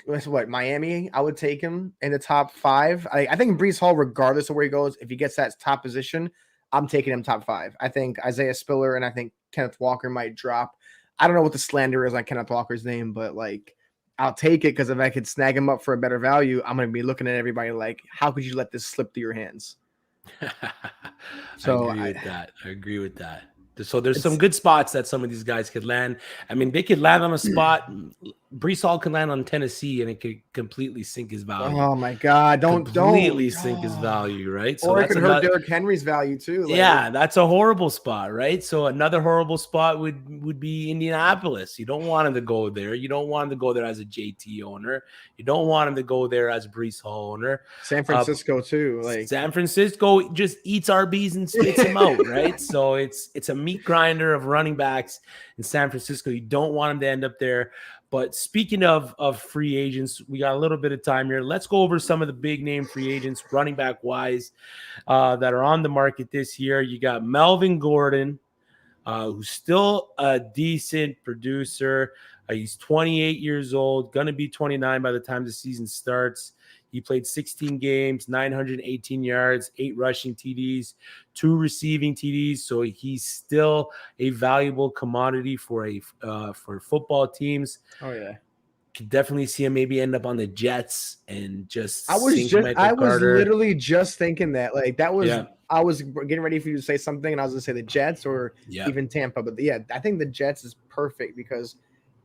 Miami. I would take him in the top 5. I think Brees Hall, regardless of where he goes, if he gets that top position, I'm taking him top 5. I think Isaiah Spiller and I think Kenneth Walker might drop. I don't know what the slander is on Kenneth Walker's name, but like I'll take it because if I could snag him up for a better value, I'm going to be looking at everybody like, how could you let this slip through your hands? So I agree with that. So there's some good spots that some of these guys could land. I mean, they could land on a spot. Brees Hall can land on Tennessee, and it could completely sink his value. Oh my God! Don't sink his value, right? So it could hurt Derrick Henry's value too. Like, yeah, that's a horrible spot, right? So another horrible spot would be Indianapolis. You don't want him to go there. You don't want him to go there as a JT owner. You don't want him to go there as a Brees Hall owner. San Francisco too. Like San Francisco just eats RBs and spits them out, right? So it's a meat grinder of running backs in San Francisco. You don't want him to end up there. But speaking of free agents, we got a little bit of time here. Let's go over some of the big name free agents, running back wise, that are on the market this year. You got Melvin Gordon, who's still a decent producer. He's 28 years old, going to be 29 by the time the season starts. He played 16 games, 918 yards, 8 rushing TDs, 2 receiving TDs. So he's still a valuable commodity for football teams. Oh yeah, Could definitely see him maybe end up on the Jets and just I was Carter. literally just thinking that. Like that was Yeah. I was getting ready for you to say something, and I was gonna say the Jets or even Tampa. But yeah, I think the Jets is perfect because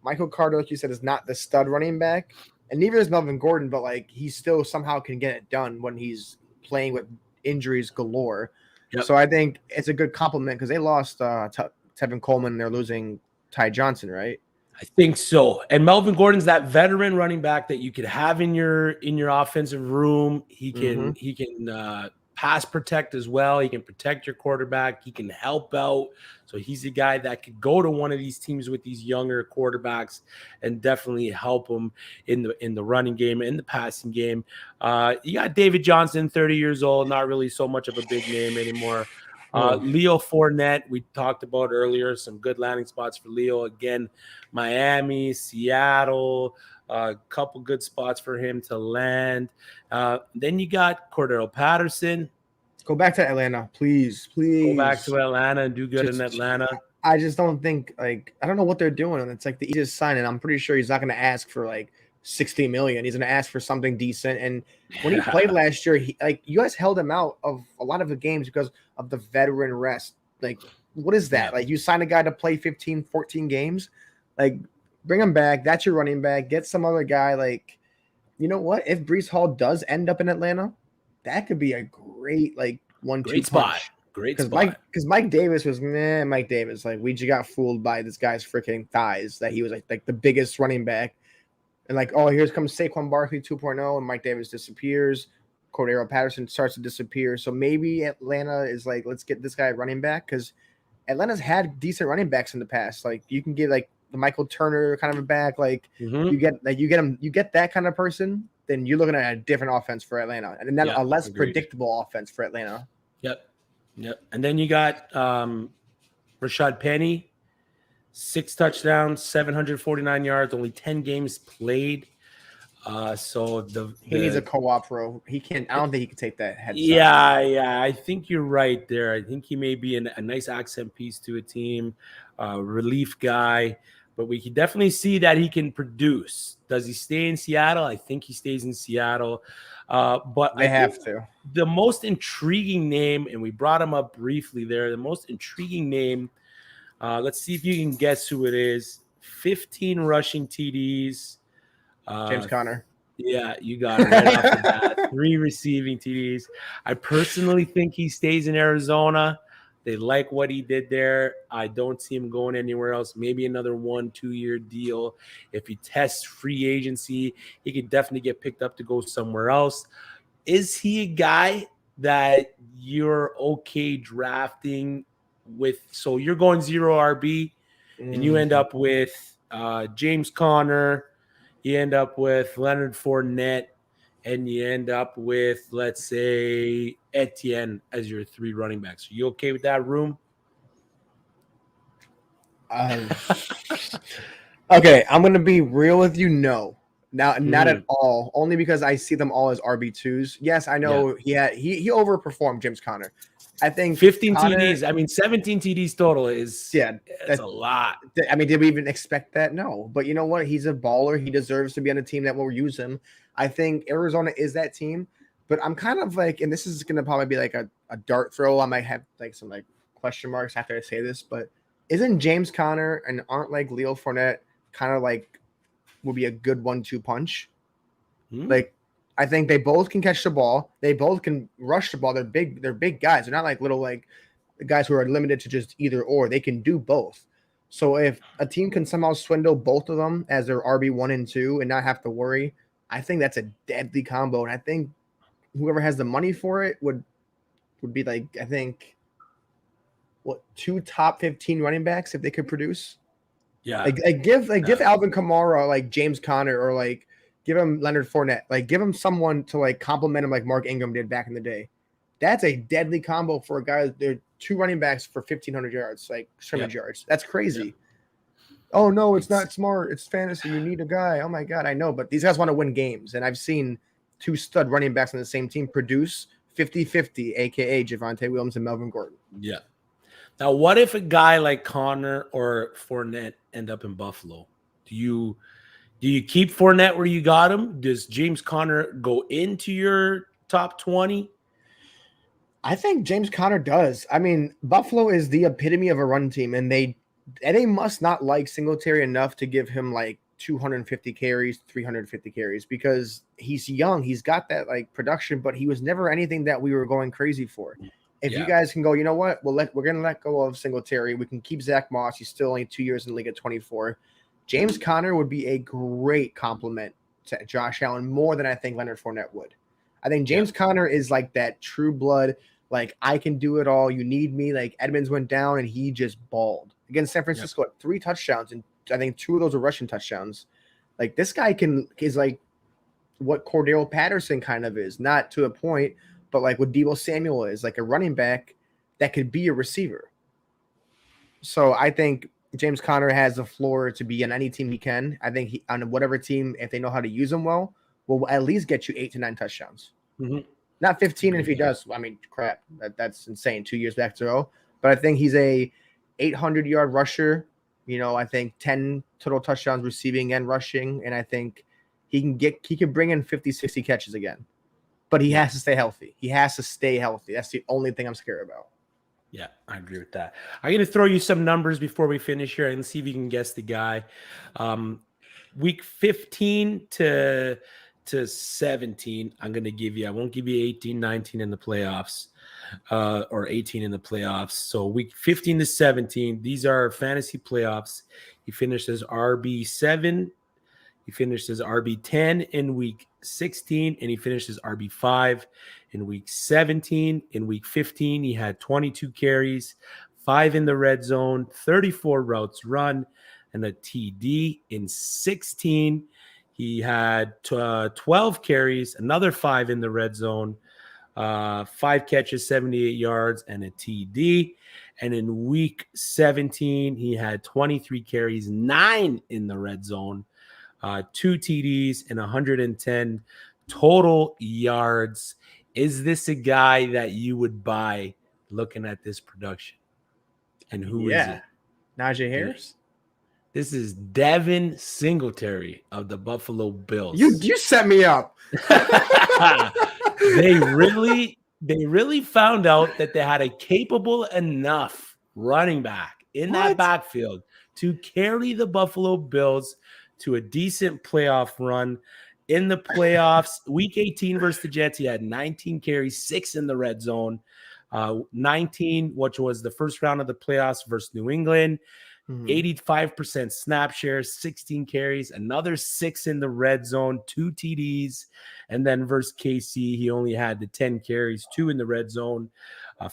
Michael Carter, like you said, is not the stud running back, and neither is Melvin Gordon. But like he still somehow can get it done when he's playing with injuries galore. Yep. So I think it's a good compliment because they lost Tevin Coleman. And they're losing Ty Johnson, right? I think so. And Melvin Gordon's that veteran running back that you could have in your offensive room. He can pass protect as well. He can protect your quarterback. He can help out. So he's a guy that could go to one of these teams with these younger quarterbacks and definitely help them in the running game and the passing game. You got David Johnson, 30 years old, not really so much of a big name anymore. Leo Fournette, we talked about earlier, some good landing spots for Leo. Again, Miami, Seattle, a couple good spots for him to land. Then you got Cordero Patterson. Go back to Atlanta, please. Go back to Atlanta and do good in Atlanta. I just don't think, I don't know what they're doing. It's like the easiest sign, and I'm pretty sure he's not going to ask for like 60 million. He's going to ask for something decent. And when he played last year, you guys held him out of a lot of the games because of the veteran rest. Like, what is that? Like, you sign a guy to play 15, 14 games, like, bring him back. That's your running back. Get some other guy. Like, you know what? If Breece Hall does end up in Atlanta, that could be a great, like, 1-2 spot. Great spot. Because Mike Davis was Mike Davis. Like, we just got fooled by this guy's freaking thighs that he was like the biggest running back. And like, oh, here comes Saquon Barkley 2.0, and Mike Davis disappears. Cordero Patterson starts to disappear. So maybe Atlanta is like, let's get this guy running back because Atlanta's had decent running backs in the past. Like you can get like the Michael Turner kind of a back. Like you get that kind of person, then you're looking at a different offense for Atlanta, and then a less predictable offense for Atlanta. Yep. And then you got Rashad Penny. 6 touchdowns, 749 yards, only 10 games played. So he needs a co-op role. He can't. I don't think he can take that head. Yeah. I think you're right there. I think he may be a nice accent piece to a team, relief guy. But we can definitely see that he can produce. Does he stay in Seattle? I think he stays in Seattle. But they have to. The most intriguing name, and we brought him up briefly there. The most intriguing name. Let's see if you can guess who it is. 15 rushing TDs. James Conner. Yeah, you got it right off the bat. 3 receiving TDs. I personally think he stays in Arizona. They like what he did there. I don't see him going anywhere else. Maybe another 1-2 year deal. If he tests free agency, he could definitely get picked up to go somewhere else. Is he a guy that you're okay drafting with? So you're going 0 RB and you end up with James Conner, you end up with Leonard Fournette, and you end up with, let's say, Etienne as your 3 running backs. Are you okay with that room? Okay, I'm going to be real with you. No. Not at all. Only because I see them all as RB2s. Yes, I know he overperformed James Conner. I think 15 TDs. I mean, 17 TDs total is that's a lot. I mean, did we even expect that? No. But you know what? He's a baller. He deserves to be on a team that will use him. I think Arizona is that team. But I'm kind of like, and this is going to probably be like a dart throw. I might have like some like question marks after I say this, but isn't James Conner and aren't like Leo Fournette kind of like would be a good 1-2 punch? Like, I think they both can catch the ball. They both can rush the ball. They're big guys. They're not like little like guys who are limited to just either or. They can do both. So if a team can somehow swindle both of them as their RB1 and 2 and not have to worry, I think that's a deadly combo. And I think whoever has the money for it would be like, I think, 2 top 15 running backs if they could produce. Yeah. Give Alvin Kamara like James Conner, or like give him Leonard Fournette. Like give him someone to like compliment him like Mark Ingram did back in the day. That's a deadly combo for a guy. They're 2 running backs for 1,500 yards, like scrimmage yards. That's crazy. Yep. Oh no, it's not smart. It's fantasy. You need a guy. Oh my god, I know, but these guys want to win games, and I've seen 2 stud running backs on the same team produce 50-50, aka Javonte Williams and Melvin Gordon. Yeah. Now, what if a guy like Connor or Fournette end up in Buffalo? Do you keep Fournette where you got him? Does James Conner go into your top 20? I think James Conner does. I mean, Buffalo is the epitome of a run team, and they must not like Singletary enough to give him like 250 carries, 350 carries, because he's young. He's got that like production, but he was never anything that we were going crazy for. If you guys can go, you know what? We're going to let go of Singletary. We can keep Zach Moss. He's still only 2 years in the league at 24. James Conner would be a great compliment to Josh Allen, more than I think Leonard Fournette would. I think James Conner is like that true blood, like I can do it all. You need me. Like Edmonds went down and he just balled against San Francisco at 3 touchdowns, and I think 2 of those were rushing touchdowns. Like this guy is like what Cordero Patterson kind of is, not to a point, but like what Deebo Samuel is, like a running back that could be a receiver. So I think James Conner has the floor to be on any team he can. I think he, on whatever team, if they know how to use him well, will at least get you 8 to 9 touchdowns. Mm-hmm. Not 15, and if he does, I mean, crap, that's insane. 2 years back to go. But I think he's a 800-yard rusher. You know, I think 10 total touchdowns receiving and rushing, and I think he can bring in 50, 60 catches again. But he has to stay healthy. He has to stay healthy. That's the only thing I'm scared about. Yeah, I agree with that. I'm going to throw you some numbers before we finish here and see if you can guess the guy. Week 15 to 17, I'm going to give you. I won't give you 18, 19 in the playoffs, or 18 in the playoffs. So week 15 to 17, these are fantasy playoffs. He finished as RB7. He finished as RB10 in week 16, and he finished as RB5 in week 17. In week 15, he had 22 carries, 5 in the red zone, 34 routes run, and a TD. In 16, he had 12 carries, another 5 in the red zone, 5 catches, 78 yards, and a TD. And in week 17, he had 23 carries, 9 in the red zone, 2 TDs, and 110 total yards. Is this a guy that you would buy looking at this production? And who is it? Najee Harris? This is Devin Singletary of the Buffalo Bills. You set me up. They really found out that they had a capable enough running back in that backfield to carry the Buffalo Bills to a decent playoff run. In the playoffs, week 18 versus the Jets, he had 19 carries, 6 in the red zone, 19, which was the first round of the playoffs versus New England, 85% snap share, 16 carries, another 6 in the red zone, 2 TDs. And then versus KC, he only had the 10 carries, 2 in the red zone,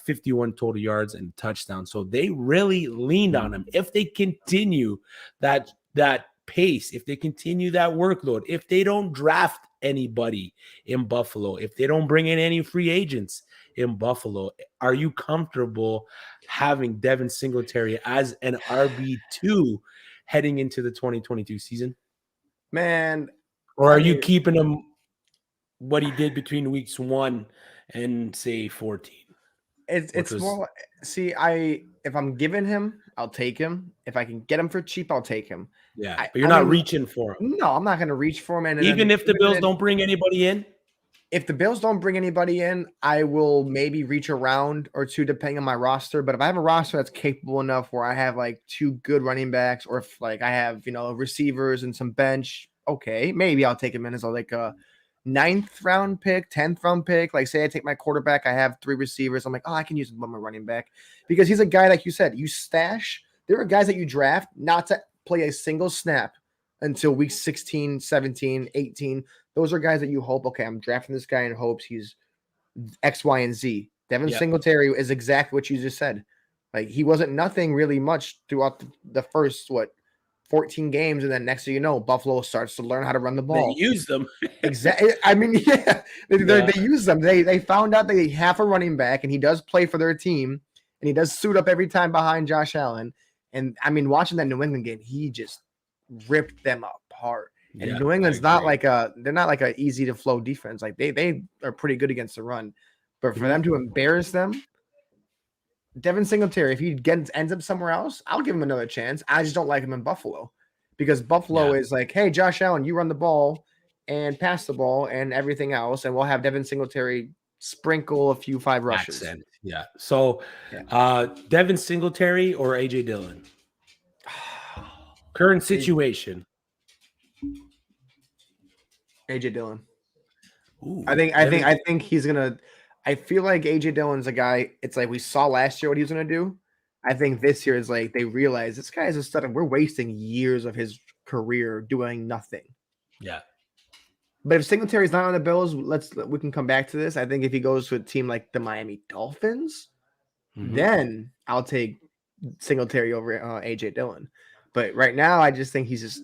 51 total yards and a touchdown. So they really leaned on him. If they continue that pace, if they continue that workload, if they don't draft anybody in Buffalo, if they don't bring in any free agents in Buffalo, are you comfortable having Devin Singletary as an RB2 heading into the 2022 season? Man. Or are you keeping him what he did between weeks 1 and say 14? It's more. See, if I'm giving him, I'll take him. If I can get him for cheap, I'll take him. Yeah, but you're not reaching for him. No, I'm not going to reach for him. And even if the Bills don't bring anybody in? If the Bills don't bring anybody in, I will maybe reach a round or 2 depending on my roster. But if I have a roster that's capable enough where I have like 2 good running backs, or if like I have, receivers and some bench, okay, maybe I'll take him in as like a 9th round pick, 10th round pick. Like say I take my quarterback, I have 3 receivers. I'm like, I can use him on my running back, because he's a guy, like you said, you stash. There are guys that you draft not to play a single snap until week 16, 17, 18. Those are guys that you hope, okay, I'm drafting this guy in hopes he's X, Y, and Z. Devin Singletary is exactly what you just said. Like he wasn't nothing really much throughout the first, 14 games, and then next thing you know, Buffalo starts to learn how to run the ball. They use them. Exactly. I mean, yeah, they use them. They found out they have a running back, and he does play for their team, and he does suit up every time behind Josh Allen. And I mean, watching that New England game, he just ripped them apart. And New England's not like they're not like a easy to flow defense. Like they are pretty good against the run, but for them to embarrass them, Devin Singletary, if he ends up somewhere else, I'll give him another chance. I just don't like him in Buffalo because Buffalo is like, hey, Josh Allen, you run the ball and pass the ball and everything else, and we'll have Devin Singletary sprinkle a few 5 rushes. Accent. Yeah. So, Devin Singletary or AJ Dillon? Current situation. AJ Dillon. Ooh, I think he's gonna. I feel like AJ Dillon's a guy. It's like we saw last year what he was gonna do. I think this year is like they realize this guy is a stud. And we're wasting years of his career doing nothing. Yeah. But if Singletary's not on the Bills, we can come back to this. I think if he goes to a team like the Miami Dolphins, then I'll take Singletary over AJ Dillon. But right now, I just think he's just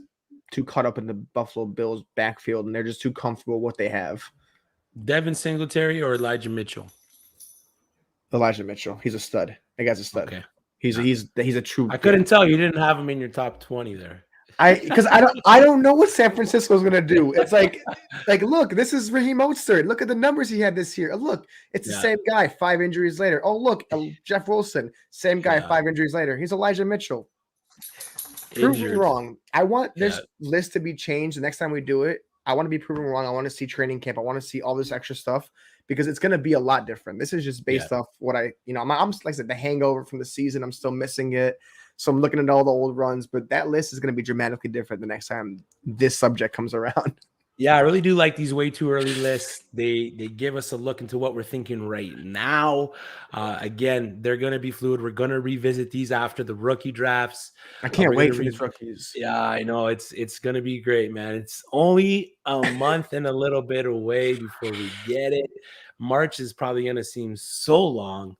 too caught up in the Buffalo Bills backfield, and they're just too comfortable with what they have. Devin Singletary or Elijah Mitchell? Elijah Mitchell. He's a stud. That guy's a stud. Okay. He's a true. I couldn't tell you didn't have him in your top 20 there. Because I don't know what San Francisco's gonna do. It's like look, this is Raheem Mostert. Look at the numbers he had this year. Look, it's the same guy. 5 injuries later. Oh look, Jeff Wilson, same guy. 5 injuries later. He's Elijah Mitchell. Prove me wrong. I want this list to be changed the next time we do it. I want to be proven wrong. I want to see training camp. I want to see all this extra stuff because it's going to be a lot different. This is just based off what I'm like I said, the hangover from the season. I'm still missing it. So I'm looking at all the old runs, but that list is going to be dramatically different the next time this subject comes around. Yeah, I really do like these way too early lists. They give us a look into what we're thinking right now. Again, they're going to be fluid. We're going to revisit these after the rookie drafts. I can't wait for these rookies. Yeah, I know. It's going to be great, man. It's only a month and a little bit away before we get it. March is probably going to seem so long.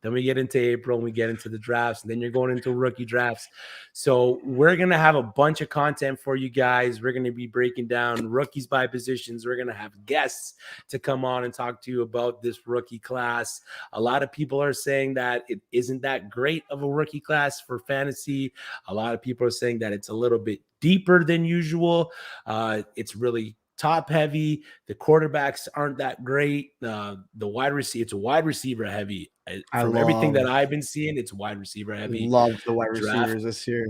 Then we get into April and we get into the drafts, and then you're going into rookie drafts. So we're going to have a bunch of content for you guys. We're going to be breaking down rookies by positions. We're going to have guests to come on and talk to you about this rookie class. A lot of people are saying that it isn't that great of a rookie class for fantasy. A lot of people are saying that it's a little bit deeper than usual. It's really top heavy. The quarterbacks aren't that great. The wide receiver, it's a wide receiver heavy. From everything that I've been seeing, it's wide receiver heavy. Love the wide receivers this year.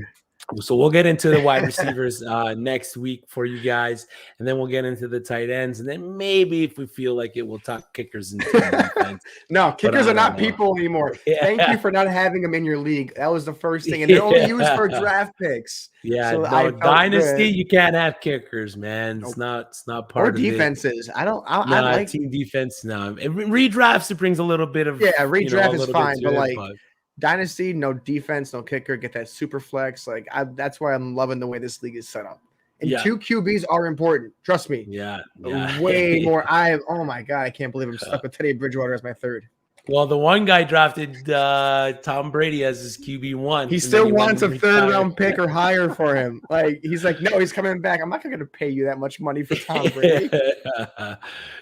So we'll get into the wide receivers next week for you guys, and then we'll get into the tight ends, and then maybe if we feel like it, we'll talk kickers and defense. No, kickers are not people anymore. Yeah. Thank you for not having them in your league. That was the first thing, and they're only used for draft picks. Yeah, so dynasty, you can't have kickers, man. It's not part of defenses. It. I like team defense. No, redrafts, it brings a little bit of redraft is fine, but like. Dynasty, no defense, no kicker, get that super flex. Like that's why I'm loving the way this league is set up. And 2 QBs are important. Trust me. Yeah. Way more. Oh my God, I can't believe I'm stuck with Teddy Bridgewater as my 3rd. Well, the one guy drafted Tom Brady as his QB1. He still wants a 3rd round pick or higher for him. Like he's like, no, he's coming back. I'm not going to pay you that much money for Tom Brady.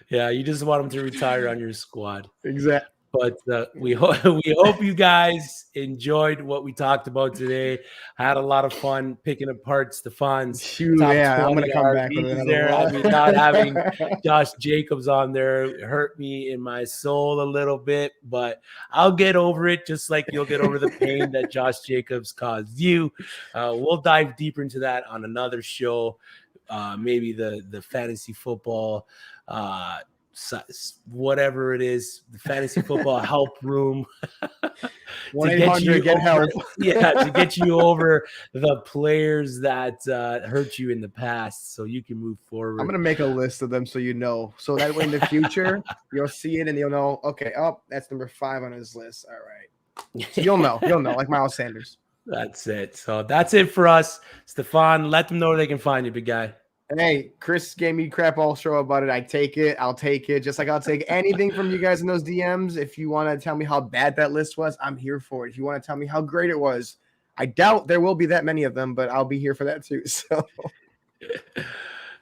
Yeah, you just want him to retire on your squad. Exactly. But we hope you guys enjoyed what we talked about today. I had a lot of fun picking apart Stefan's top 20 I'm gonna come back with there. I mean, not having Josh Jacobs on there hurt me in my soul a little bit, but I'll get over it, just like you'll get over the pain that Josh Jacobs caused you. We'll dive deeper into that on another show, maybe the fantasy football. Whatever it is, the fantasy football help room. 1-800 get help. To get you over the players that hurt you in the past, so you can move forward. I'm gonna make a list of them so you know, so that way in the future you'll see it and you'll know. Okay, that's number 5 on his list. All right, so you'll know, like Miles Sanders. That's it. So that's it for us, Stefan. Let them know where they can find you, big guy. Hey, Chris gave me crap all show about it. I'll take it. Just like I'll take anything from you guys in those DMs. If you want to tell me how bad that list was, I'm here for it. If you want to tell me how great it was, I doubt there will be that many of them, but I'll be here for that too. So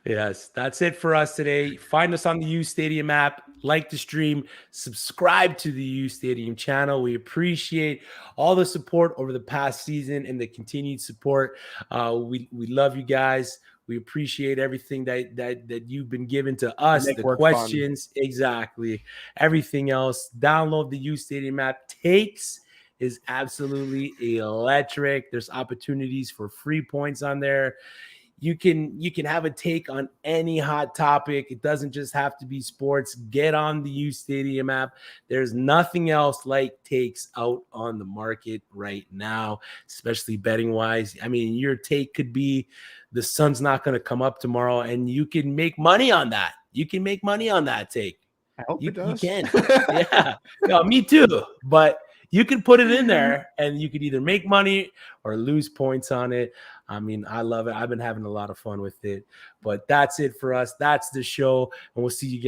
yes, that's it for us today. Find us on the uSTADIUM app, like the stream, subscribe to the uSTADIUM channel. We appreciate all the support over the past season and the continued support. We love you guys. We appreciate everything that you've been given to us, the questions, exactly, everything else. Download the uSTADIUM app. Takes is absolutely electric. There's opportunities for free points on there. You can have a take on any hot topic. It doesn't just have to be sports. Get on the uSTADIUM app. There's nothing else like takes out on the market right now, especially betting wise. I mean, your take could be the sun's not going to come up tomorrow, and you can make money on that. You can make money on that take. I hope it does. You can. Yeah. No, me too. But you can put it in there and you could either make money or lose points on it. I mean, I love it. I've been having a lot of fun with it. But that's it for us. That's the show. And we'll see you guys.